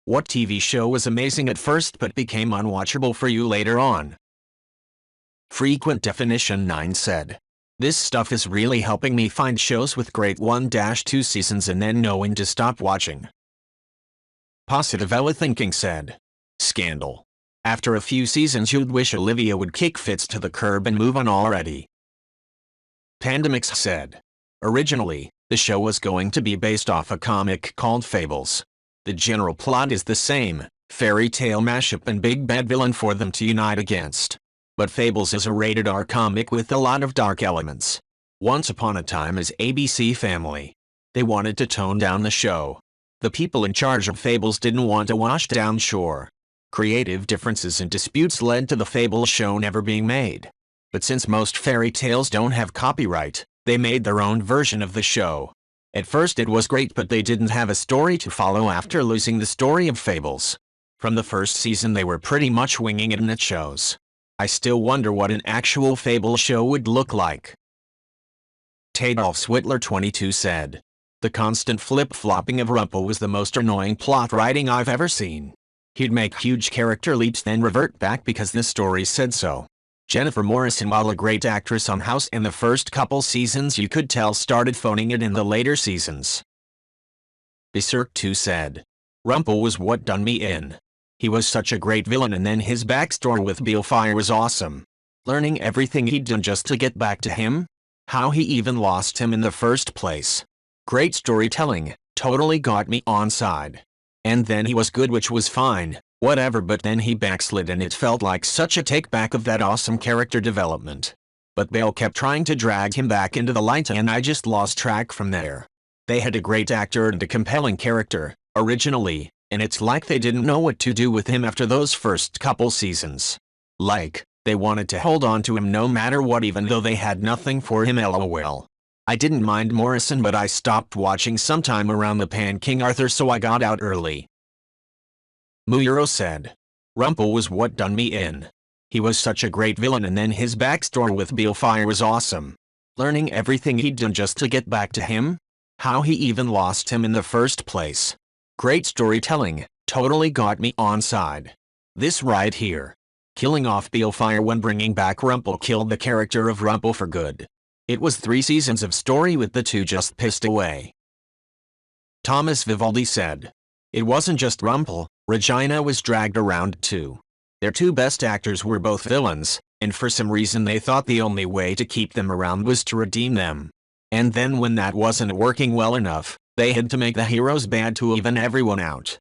What TV show was amazing at first but became unwatchable for you later on? Frequent Definition 9 said, "This stuff is really helping me find shows with great 1-2 seasons and then know when to stop watching." Positive Ella Thinking said, "Scandal. After a few seasons you'd wish Olivia would kick Fitz to the curb and move on already." Pandemix said, "Originally, the show was going to be based off a comic called Fables. The general plot is the same, fairy tale mashup and big bad villain for them to unite against. But Fables is a rated R comic with a lot of dark elements. Once upon a time as ABC Family. They wanted to tone down the show. The people in charge of Fables didn't want a washed down shore. Creative differences and disputes led to the Fables show never being made. But since most fairy tales don't have copyright, they made their own version of the show. At first it was great but they didn't have a story to follow after losing the story of Fables. From the first season they were pretty much winging it and it shows. I still wonder what an actual Fable show would look like." Tadolf Switler 22 said, "The constant flip-flopping of Rumpel was the most annoying plot writing I've ever seen. He'd make huge character leaps then revert back because the story said so. Jennifer Morrison, while a great actress on House in the first couple seasons, you could tell started phoning it in the later seasons." Berserk 2 said, "Rumpel was what done me in. He was such a great villain and then his backstory with Balefire was awesome. Learning everything he'd done just to get back to him? How he even lost him in the first place. Great storytelling, totally got me on side. And then he was good, which was fine, whatever, but then he backslid and it felt like such a take back of that awesome character development. But Bale kept trying to drag him back into the light and I just lost track from there. They had a great actor and a compelling character, originally, and it's like they didn't know what to do with him after those first couple seasons. Like, they wanted to hold on to him no matter what even though they had nothing for him lol. I didn't mind Morrison but I stopped watching sometime around the Pan King Arthur so I got out early." Muyuro said, "Rumpel was what done me in. He was such a great villain and then his backstory with Balefire was awesome. Learning everything he'd done just to get back to him? How he even lost him in the first place. Great storytelling, totally got me on side. This right here. Killing off Balefire when bringing back Rumpel killed the character of Rumpel for good. It was 3 seasons of story with the 2 just pissed away." Thomas Vivaldi said, "It wasn't just Rumpel, Regina was dragged around too. Their 2 best actors were both villains, and for some reason they thought the only way to keep them around was to redeem them. And then when that wasn't working well enough, they had to make the heroes bad to even everyone out."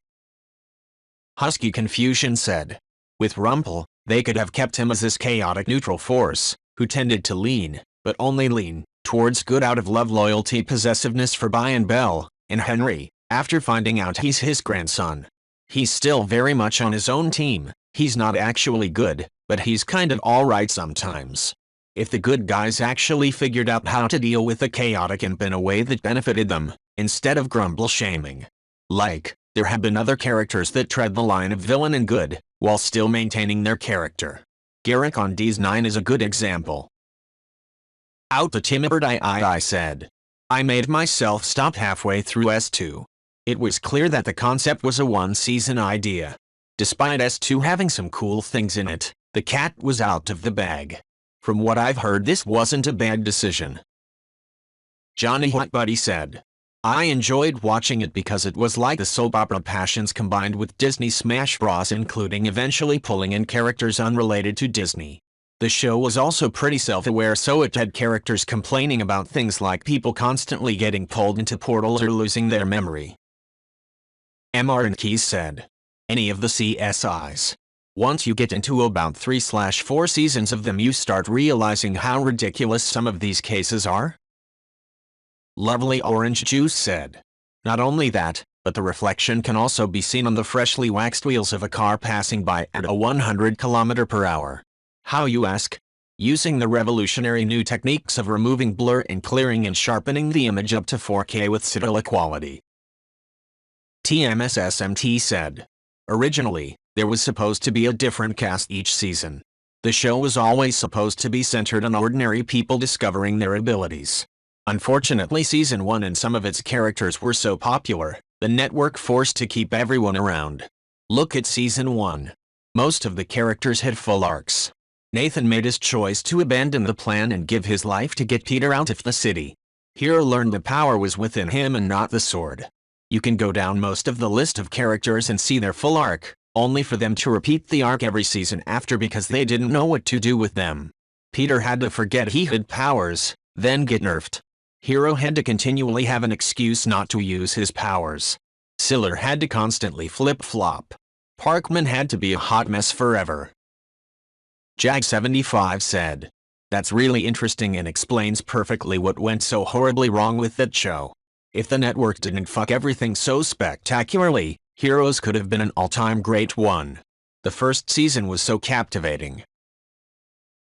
Husky Confusion said, "With Rumpel, they could have kept him as this chaotic neutral force, who tended to lean, but only lean, towards good out of love, loyalty, possessiveness for Bye and Belle, and Henry, after finding out he's his grandson. He's still very much on his own team, he's not actually good, but he's kind of alright sometimes. If the good guys actually figured out how to deal with the chaotic imp in a way that benefited them, instead of grumble shaming. Like, there have been other characters that tread the line of villain and good, while still maintaining their character. Garrick on DS9 is a good example." Out the Timbered I said, "I made myself stop halfway through S2. It was clear that the concept was a 1-season idea. Despite S2 having some cool things in it, the cat was out of the bag. From what I've heard this wasn't a bad decision." Johnny Hot Buddy said, "I enjoyed watching it because it was like the soap opera Passions combined with Disney Smash Bros, including eventually pulling in characters unrelated to Disney. The show was also pretty self-aware, so it had characters complaining about things like people constantly getting pulled into portals or losing their memory." MR and Keys said, "Any of the CSIs. Once you get into about 3/4 seasons of them you start realizing how ridiculous some of these cases are." Lovely Orange Juice said, "Not only that, but the reflection can also be seen on the freshly waxed wheels of a car passing by at a 100 km/h. How, you ask? Using the revolutionary new techniques of removing blur and clearing and sharpening the image up to 4K with Citadel quality." TMSSMT said, "Originally, there was supposed to be a different cast each season. The show was always supposed to be centered on ordinary people discovering their abilities. Unfortunately, Season 1 and some of its characters were so popular, the network forced to keep everyone around. Look at Season 1. Most of the characters had full arcs. Nathan made his choice to abandon the plan and give his life to get Peter out of the city. Hero learned the power was within him and not the sword. You can go down most of the list of characters and see their full arc, only for them to repeat the arc every season after because they didn't know what to do with them. Peter had to forget he had powers, then get nerfed. Hero had to continually have an excuse not to use his powers. Siller had to constantly flip-flop. Parkman had to be a hot mess forever. Jag75 said, "That's really interesting and explains perfectly what went so horribly wrong with that show. If the network didn't fuck everything so spectacularly, Heroes could have been an all-time great one. The first season was so captivating."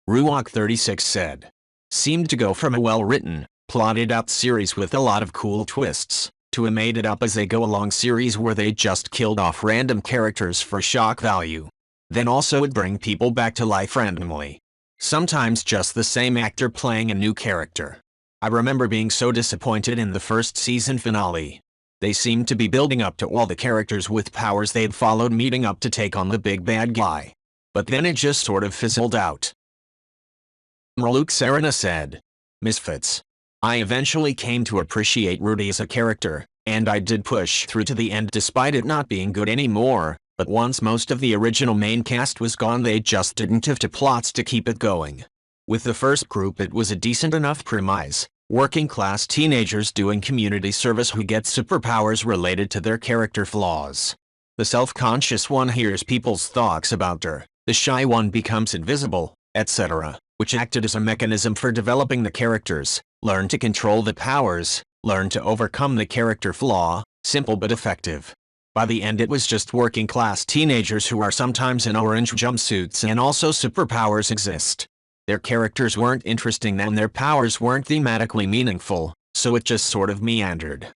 Ruok36 said, "Seemed to go from a well-written, plotted-out series with a lot of cool twists, to a made-it-up-as-they-go-along series where they just killed off random characters for shock value. Then also would bring people back to life randomly. Sometimes just the same actor playing a new character. I remember being so disappointed in the first season finale. They seemed to be building up to all the characters with powers they'd followed meeting up to take on the big bad guy. But then it just sort of fizzled out." Luke Serena said, "Misfits. I eventually came to appreciate Rudy as a character, and I did push through to the end despite it not being good anymore, but once most of the original main cast was gone they just didn't have the plots to keep it going. With the first group it was a decent enough premise, working-class teenagers doing community service who get superpowers related to their character flaws. The self-conscious one hears people's thoughts about her, the shy one becomes invisible, etc., which acted as a mechanism for developing the characters, learn to control the powers, learn to overcome the character flaw, simple but effective. By the end it was just working-class teenagers who are sometimes in orange jumpsuits and also superpowers exist. Their characters weren't interesting and their powers weren't thematically meaningful, so it just sort of meandered."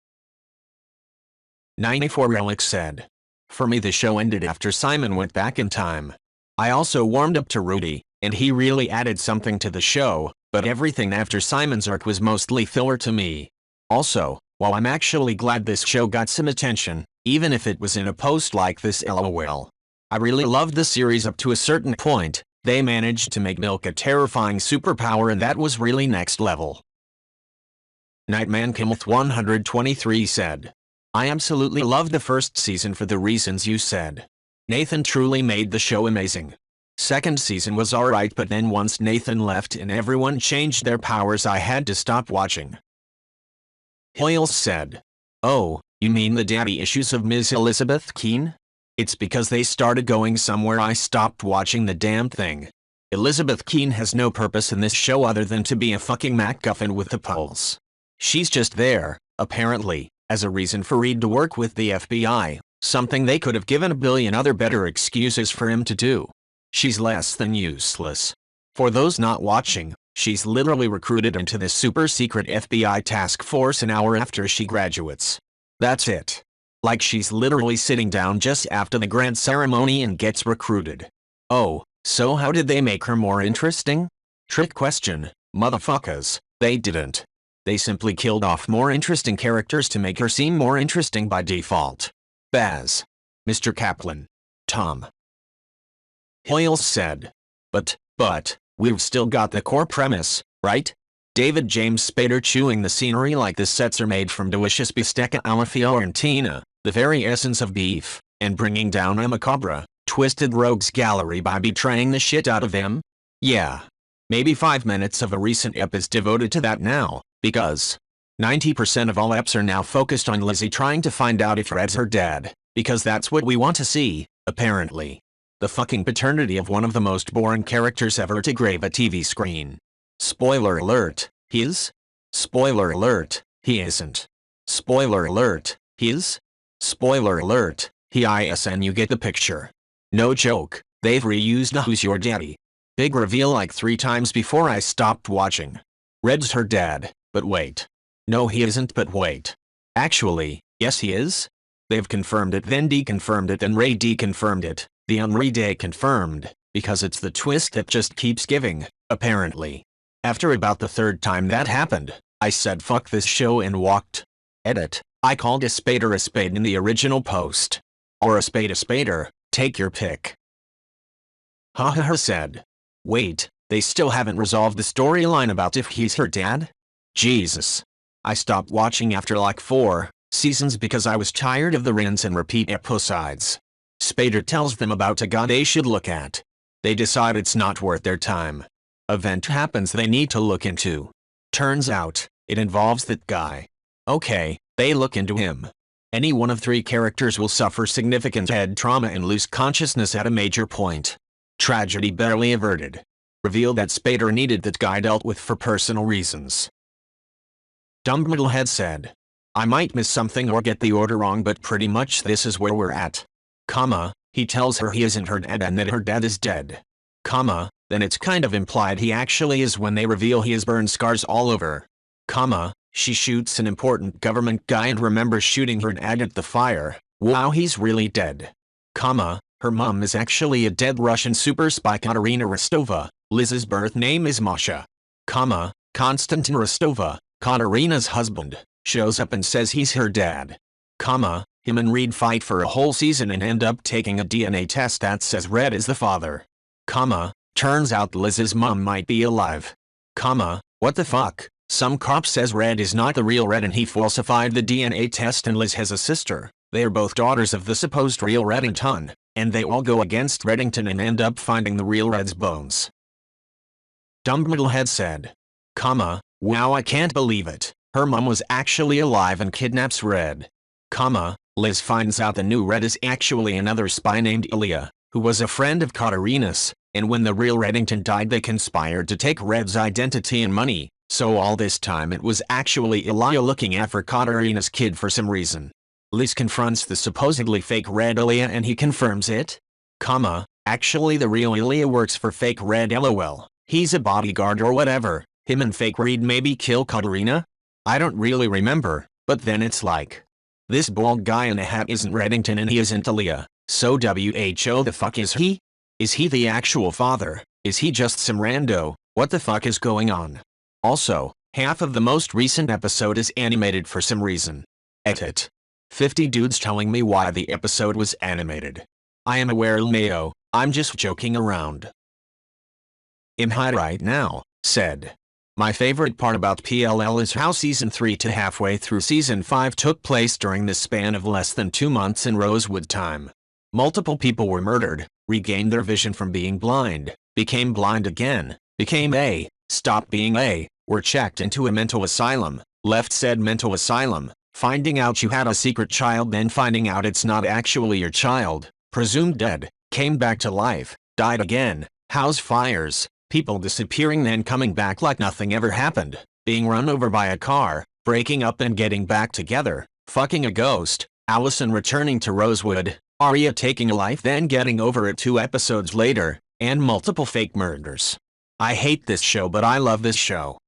94 Relic said, "For me the show ended after Simon went back in time. I also warmed up to Rudy, and he really added something to the show, but everything after Simon's arc was mostly filler to me. Also, while I'm actually glad this show got some attention, even if it was in a post like this lol. I really loved the series up to a certain point. They managed to make Milk a terrifying superpower and that was really next level." Nightman Kimth 123 said, "I absolutely loved the first season for the reasons you said. Nathan truly made the show amazing. Second season was alright but then once Nathan left and everyone changed their powers I had to stop watching." Hoyles said, "Oh, you mean the daddy issues of Ms. Elizabeth Keene? It's because they started going somewhere I stopped watching the damn thing. Elizabeth Keene has no purpose in this show other than to be a fucking MacGuffin with the pulse. She's just there, apparently, as a reason for Reed to work with the FBI, something they could have given a billion other better excuses for him to do. She's less than useless. For those not watching, she's literally recruited into this super-secret FBI task force an hour after she graduates. That's it. Like she's literally sitting down just after the grad ceremony and gets recruited. Oh, so how did they make her more interesting? Trick question, motherfuckers, they didn't. They simply killed off more interesting characters to make her seem more interesting by default. Baz. Mr. Kaplan. Tom." Hoyles said, But, we've still got the core premise, right? David James Spader chewing the scenery like the sets are made from delicious bistecca alla Fiorentina, the very essence of beef, and bringing down a macabre, twisted rogues gallery by betraying the shit out of them? Yeah. Maybe 5 minutes of a recent ep is devoted to that now, because 90% of all eps are now focused on Lizzie trying to find out if Red's her dad, because that's what we want to see, apparently. The fucking paternity of one of the most boring characters ever to grave a TV screen. Spoiler alert, he is? Spoiler alert, he isn't. Spoiler alert, he is? Spoiler alert, he is, and you get the picture. No joke, they've reused the Who's Your Daddy? Big reveal like 3 times before I stopped watching. Red's her dad, but wait. No he isn't, but wait. Actually, yes he is? They've confirmed it then deconfirmed it then re-deconfirmed it, the unre-day confirmed, because it's the twist that just keeps giving, apparently. After about the 3rd time that happened, I said fuck this show and walked. Edit, I called a spade in the original post. or a spader, take your pick. Hahaha said. Wait, they still haven't resolved the storyline about if he's her dad? Jesus. I stopped watching after like 4 seasons because I was tired of the rinse and repeat episodes. Spader tells them about a guy they should look at. They decide it's not worth their time. Event happens they need to look into. Turns out, it involves that guy. Okay, they look into him. Any one of 3 characters will suffer significant head trauma and lose consciousness at a major point. Tragedy barely averted. Reveal that Spader needed that guy dealt with for personal reasons. Dumb Middlehead said. I might miss something or get the order wrong, but pretty much this is where we're at. He tells her he isn't her dad and that her dad is dead. Then it's kind of implied he actually is when they reveal he has burn scars all over. She shoots an important government guy and remembers shooting her dad at the fire. Wow, he's really dead. Her mom is actually a dead Russian super spy Katerina Rostova. Liz's birth name is Masha. Konstantin Rostova, Katerina's husband, shows up and says he's her dad. Him and Reed fight for a whole season and end up taking a DNA test that says Red is the father. Turns out Liz's mom might be alive. What the fuck? Some cop says Red is not the real Red and he falsified the DNA test and Liz has a sister. They are both daughters of the supposed real Reddington, and they all go against Reddington and end up finding the real Red's bones. Dumb Middlehead said. Wow, I can't believe it. Her mom was actually alive and kidnaps Red. Liz finds out the new Red is actually another spy named Ilya, who was a friend of Katerina's, and when the real Reddington died they conspired to take Red's identity and money, so all this time it was actually Ilya looking after Katerina's kid for some reason. Liz confronts the supposedly fake Red Ilya and he confirms it. Actually the real Ilya works for fake Red LOL. He's a bodyguard or whatever. Him and fake Reed maybe kill Katerina? I don't really remember, but then it's like. This bald guy in a hat isn't Reddington and he isn't Ilya, so who the fuck is he? Is he the actual father? Is he just some rando? What the fuck is going on? Also, half of the most recent episode is animated for some reason. Edit. 50 dudes telling me why the episode was animated. I am aware LMAO, I'm just joking around. I'm high right now, said. My favorite part about PLL is how Season 3 to halfway through Season 5 took place during the span of less than 2 months in Rosewood time. Multiple people were murdered, regained their vision from being blind, became blind again, became A, stopped being A, were checked into a mental asylum, left said mental asylum, finding out you had a secret child then finding out it's not actually your child, presumed dead, came back to life, died again, house fires, people disappearing then coming back like nothing ever happened, being run over by a car, breaking up and getting back together, fucking a ghost, Allison returning to Rosewood, Arya taking a life then getting over it 2 episodes later, and multiple fake murders. I hate this show but I love this show.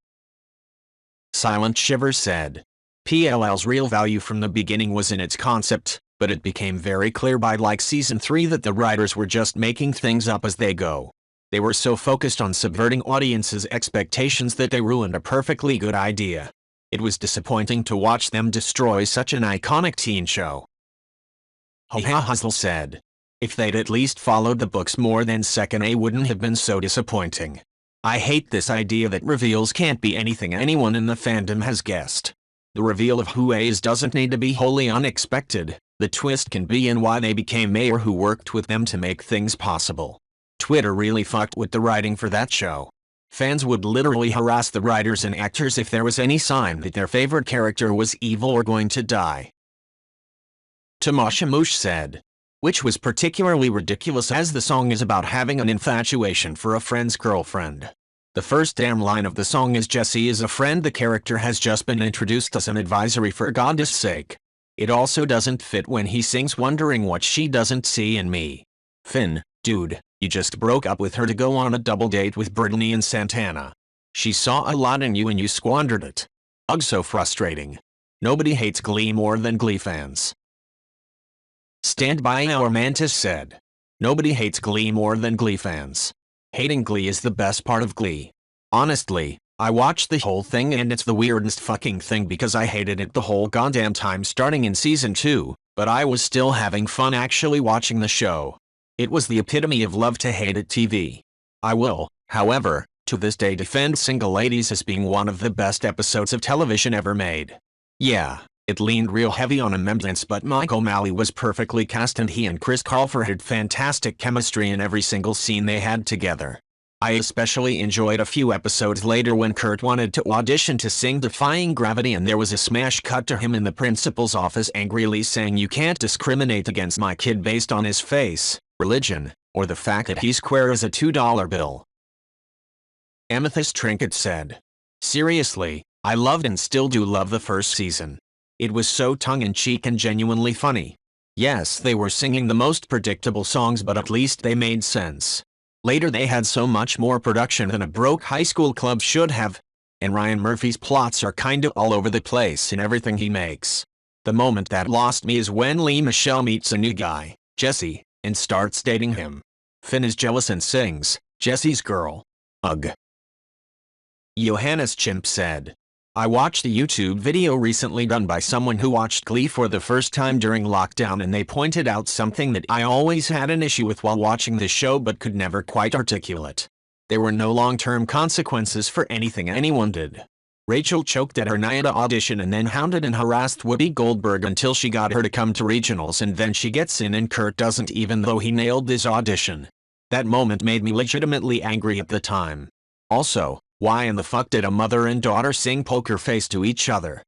Silent Shiver said. PLL's real value from the beginning was in its concept, but it became very clear by like Season 3 that the writers were just making things up as they go. They were so focused on subverting audiences' expectations that they ruined a perfectly good idea. It was disappointing to watch them destroy such an iconic teen show. Hustle said. If they'd at least followed the books more then Second A wouldn't have been so disappointing. I hate this idea that reveals can't be anything anyone in the fandom has guessed. The reveal of who A is doesn't need to be wholly unexpected, the twist can be in why they became A or who worked with them to make things possible. Twitter really fucked with the writing for that show. Fans would literally harass the writers and actors if there was any sign that their favorite character was evil or going to die. Tamasha Moosh said. Which was particularly ridiculous as the song is about having an infatuation for a friend's girlfriend. The first damn line of the song is Jessie is a friend the character has just been introduced as an advisory for God's sake. It also doesn't fit when he sings wondering what she doesn't see in me. Finn, dude, you just broke up with her to go on a double date with Brittany and Santana. She saw a lot in you and you squandered it. Ugh, so frustrating. Nobody hates Glee more than Glee fans. Stand by Our Mantis said. Nobody hates Glee more than Glee fans. Hating Glee is the best part of Glee. Honestly, I watched the whole thing and it's the weirdest fucking thing because I hated it the whole goddamn time starting in Season 2, But I was still having fun actually watching the show. It was the epitome of love to hate it TV. I will, however, to this day defend Single Ladies as being one of the best episodes of television ever made. Yeah, it leaned real heavy on ambivalence, but Mike O'Malley was perfectly cast and he and Chris Colfer had fantastic chemistry in every single scene they had together. I especially enjoyed a few episodes later when Kurt wanted to audition to sing Defying Gravity and there was a smash cut to him in the principal's office angrily saying, "You can't discriminate against my kid based on his face, religion, or the fact that he's square as a $2 bill." Amethyst Trinket said, "Seriously, I loved and still do love the first season. It was so tongue-in-cheek and genuinely funny. Yes, they were singing the most predictable songs, but at least they made sense. Later they had so much more production than a broke high school club should have, and Ryan Murphy's plots are kinda all over the place in everything he makes. The moment that lost me is when Lea Michele meets a new guy, Jesse, and starts dating him. Finn is jealous and sings, 'Jesse's Girl.' Ugh." Johannes Chimp said, "I watched a YouTube video recently done by someone who watched Glee for the first time during lockdown and they pointed out something that I always had an issue with while watching the show but could never quite articulate. There were no long-term consequences for anything anyone did. Rachel choked at her NYADA audition and then hounded and harassed Whoopi Goldberg until she got her to come to regionals, and then she gets in and Kurt doesn't, even though he nailed this audition. That moment made me legitimately angry at the time. Also, why in the fuck did a mother and daughter sing Poker Face to each other?